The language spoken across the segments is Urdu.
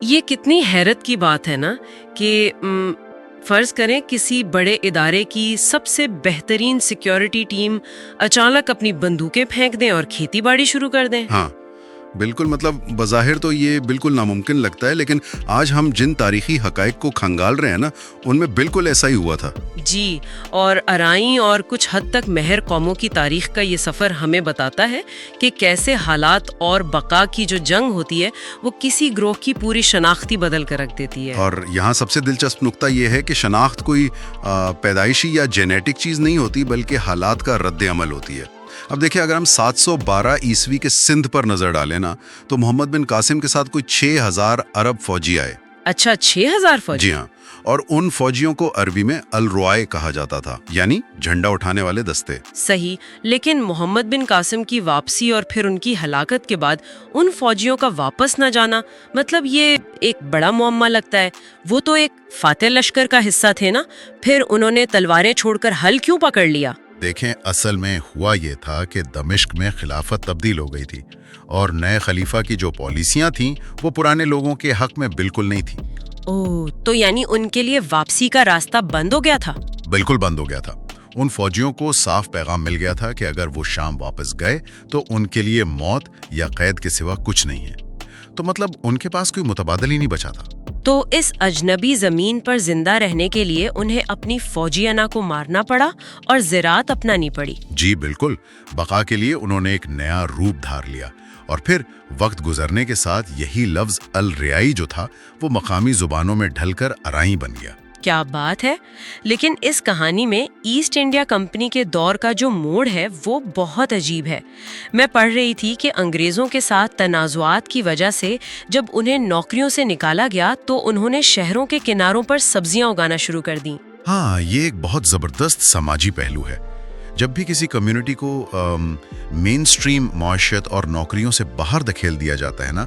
یہ کتنی حیرت کی بات ہے نا کہ فرض کریں کسی بڑے ادارے کی سب سے بہترین سیکیورٹی ٹیم اچانک اپنی بندوقیں پھینک دیں اور کھیتی باڑی شروع کر دیں۔ ہاں بالکل، مطلب بظاہر تو یہ بالکل ناممکن لگتا ہے، لیکن آج ہم جن تاریخی حقائق کو کھنگال رہے ہیں نا، ان میں بالکل ایسا ہی ہوا تھا۔ جی، اور ارائیں اور کچھ حد تک مہر قوموں کی تاریخ کا یہ سفر ہمیں بتاتا ہے کہ کیسے حالات اور بقا کی جو جنگ ہوتی ہے وہ کسی گروہ کی پوری شناختی بدل کر رکھ دیتی ہے۔ اور یہاں سب سے دلچسپ نقطہ یہ ہے کہ شناخت کوئی پیدائشی یا جینیٹک چیز نہیں ہوتی، بلکہ حالات کا رد عمل ہوتی ہے۔ اب دیکھیں، اگر ہم 712 عیسوی کے سندھ پر نظر ڈالیں نا، تو محمد بن قاسم کے ساتھ کوئی 6000 عرب فوجی آئے۔ اچھا، 6000 فوجی؟ جی ہاں، اور ان فوجیوں کو عربی میں الروائے کہا جاتا تھا، یعنی جھنڈا اٹھانے والے دستے۔ صحیح، لیکن محمد بن قاسم کی واپسی اور پھر ان کی ہلاکت کے بعد ان فوجیوں کا واپس نہ جانا، مطلب یہ ایک بڑا معمہ لگتا ہے۔ وہ تو ایک فاتح لشکر کا حصہ تھے نا، پھر انہوں نے تلواریں چھوڑ کر حل کیوں پکڑ لیا؟ دیکھیں، اصل میں ہوا یہ تھا کہ دمشق میں خلافت تبدیل ہو گئی تھی، اور نئے خلیفہ کی جو پالیسیاں تھیں وہ پرانے لوگوں کے حق میں بالکل نہیں تھیں۔ اوہ، تو یعنی ان کے لیے واپسی کا راستہ بند ہو گیا تھا؟ بالکل بند ہو گیا تھا۔ ان فوجیوں کو صاف پیغام مل گیا تھا کہ اگر وہ شام واپس گئے تو ان کے لیے موت یا قید کے سوا کچھ نہیں ہے۔ تو مطلب ان کے پاس کوئی متبادل ہی نہیں بچا تھا۔ تو اس اجنبی زمین پر زندہ رہنے کے لیے انہیں اپنی فوجی انا کو مارنا پڑا اور زراعت اپنانی پڑی۔ جی بالکل، بقا کے لیے انہوں نے ایک نیا روپ دھار لیا، اور پھر وقت گزرنے کے ساتھ یہی لفظ الریائی جو تھا وہ مقامی زبانوں میں ڈھل کر ارائیں بن گیا۔ کیا بات ہے! لیکن اس کہانی میں ایسٹ انڈیا کمپنی کے دور کا جو موڑ ہے وہ بہت عجیب ہے۔ میں پڑھ رہی تھی کہ انگریزوں کے ساتھ تنازعات کی وجہ سے جب انہیں نوکریوں سے نکالا گیا تو انہوں نے شہروں کے کناروں پر سبزیاں اگانا شروع کر دیں۔ ہاں، یہ ایک بہت زبردست سماجی پہلو ہے۔ جب بھی کسی کمیونٹی کو مین سٹریم معیشت اور نوکریوں سے باہر دھکیل دیا جاتا ہے نا،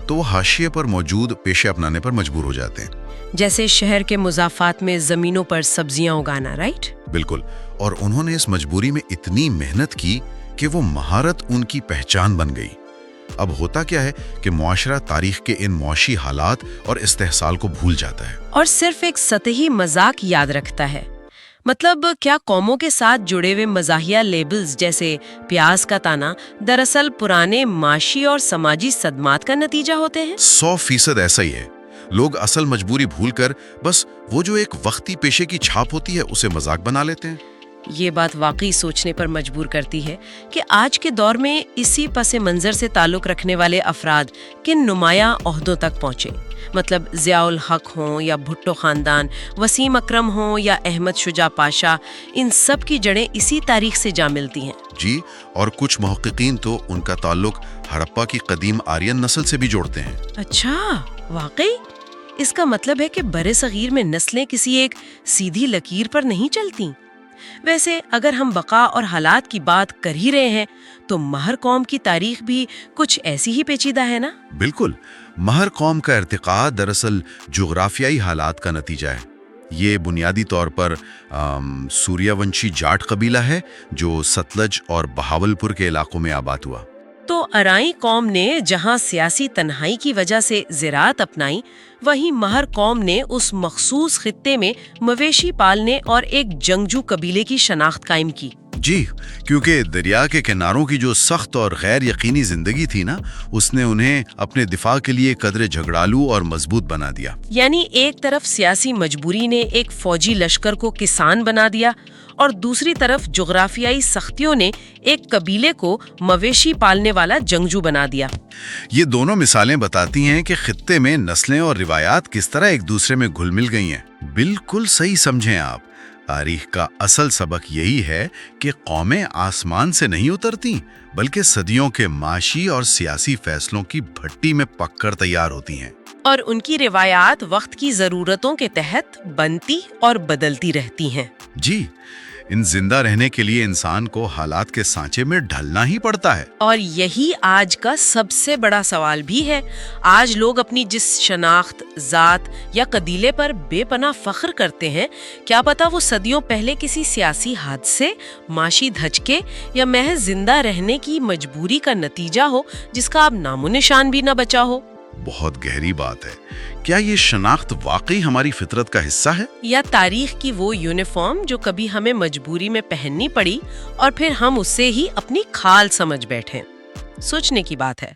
تو وہ حاشیے پر موجود پیشے اپنانے پر مجبور ہو جاتے ہیں۔ جیسے شہر کے مضافات میں زمینوں پر سبزیاں اگانا، رائٹ؟ بالکل، اور انہوں نے اس مجبوری میں اتنی محنت کی کہ وہ مہارت ان کی پہچان بن گئی۔ اب ہوتا کیا ہے کہ معاشرہ تاریخ کے ان معاشی حالات اور استحصال کو بھول جاتا ہے اور صرف ایک سطحی مذاق یاد رکھتا ہے۔ مطلب کیا قوموں کے ساتھ جڑے ہوئے مزاحیہ لیبلز جیسے پیاز کا تانا دراصل پرانے معاشی اور سماجی صدمات کا نتیجہ ہوتے ہیں؟ 100% ایسا ہی ہے۔ لوگ اصل مجبوری بھول کر بس وہ جو ایک وقتی پیشے کی چھاپ ہوتی ہے اسے مذاق بنا لیتے ہیں۔ یہ بات واقعی سوچنے پر مجبور کرتی ہے کہ آج کے دور میں اسی پس منظر سے تعلق رکھنے والے افراد کن نمایاں عہدوں تک پہنچے۔ مطلب ضیاء الحق ہوں یا بھٹو خاندان، وسیم اکرم ہوں یا احمد شجاع پاشا، ان سب کی جڑیں اسی تاریخ سے جا ملتی ہیں۔ جی، اور کچھ محققین تو ان کا تعلق ہڑپا کی قدیم آرین نسل سے بھی جوڑتے ہیں۔ اچھا، واقعی؟ اس کا مطلب ہے کہ برِ صغیر میں نسلیں کسی ایک سیدھی لکیر پر نہیں چلتی۔ ویسے اگر ہم بقا اور حالات کی بات کر ہی رہے ہیں تو مہر قوم کی تاریخ بھی کچھ ایسی ہی پیچیدہ ہے نا؟ بالکل، مہر قوم کا ارتقاء دراصل جغرافیائی حالات کا نتیجہ ہے۔ یہ بنیادی طور پر سوریہ ونشی جاٹ قبیلہ ہے جو ستلج اور بہاولپور کے علاقوں میں آباد ہوا۔ تو ارائیں قوم نے جہاں سیاسی تنہائی کی وجہ سے زراعت اپنائی، وہیں مہر قوم نے اس مخصوص خطے میں مویشی پالنے اور ایک جنگجو قبیلے کی شناخت قائم کی۔ جی، کیونکہ دریا کے کناروں کی جو سخت اور غیر یقینی زندگی تھی نا، اس نے انہیں اپنے دفاع کے لیے قدرے جھگڑالو اور مضبوط بنا دیا۔ یعنی ایک طرف سیاسی مجبوری نے ایک فوجی لشکر کو کسان بنا دیا اور دوسری طرف جغرافیائی سختیوں نے ایک قبیلے کو مویشی پالنے والا جنگجو بنا دیا۔ یہ دونوں مثالیں بتاتی ہیں کہ خطے میں نسلیں اور روایات کس طرح ایک دوسرے میں گھل مل گئی ہیں۔ بالکل صحیح سمجھیں آپ۔ تاریخ کا اصل سبق یہی ہے کہ قومیں آسمان سے نہیں اترتی، بلکہ صدیوں کے معاشی اور سیاسی فیصلوں کی بھٹی میں پک کر تیار ہوتی ہیں، اور ان کی روایات وقت کی ضرورتوں کے تحت بنتی اور بدلتی رہتی ہیں۔ جی، ان زندہ رہنے کے لیے انسان کو حالات کے سانچے میں ڈھلنا ہی پڑتا ہے۔ اور یہی آج کا سب سے بڑا سوال بھی ہے۔ آج لوگ اپنی جس شناخت، ذات یا قبیلے پر بے پناہ فخر کرتے ہیں، کیا پتہ وہ صدیوں پہلے کسی سیاسی حادثے، معاشی دھچکے یا محض زندہ رہنے کی مجبوری کا نتیجہ ہو جس کا اب نام و نشان بھی نہ بچا ہو۔ بہت گہری بات ہے. کیا یہ شناخت واقعی ہماری فطرت کا حصہ ہے؟ یا تاریخ کی وہ یونیفارم جو کبھی ہمیں مجبوری میں پہننی پڑی اور پھر ہم اسے ہی اپنی کھال سمجھ بیٹھے؟ سوچنے کی بات ہے.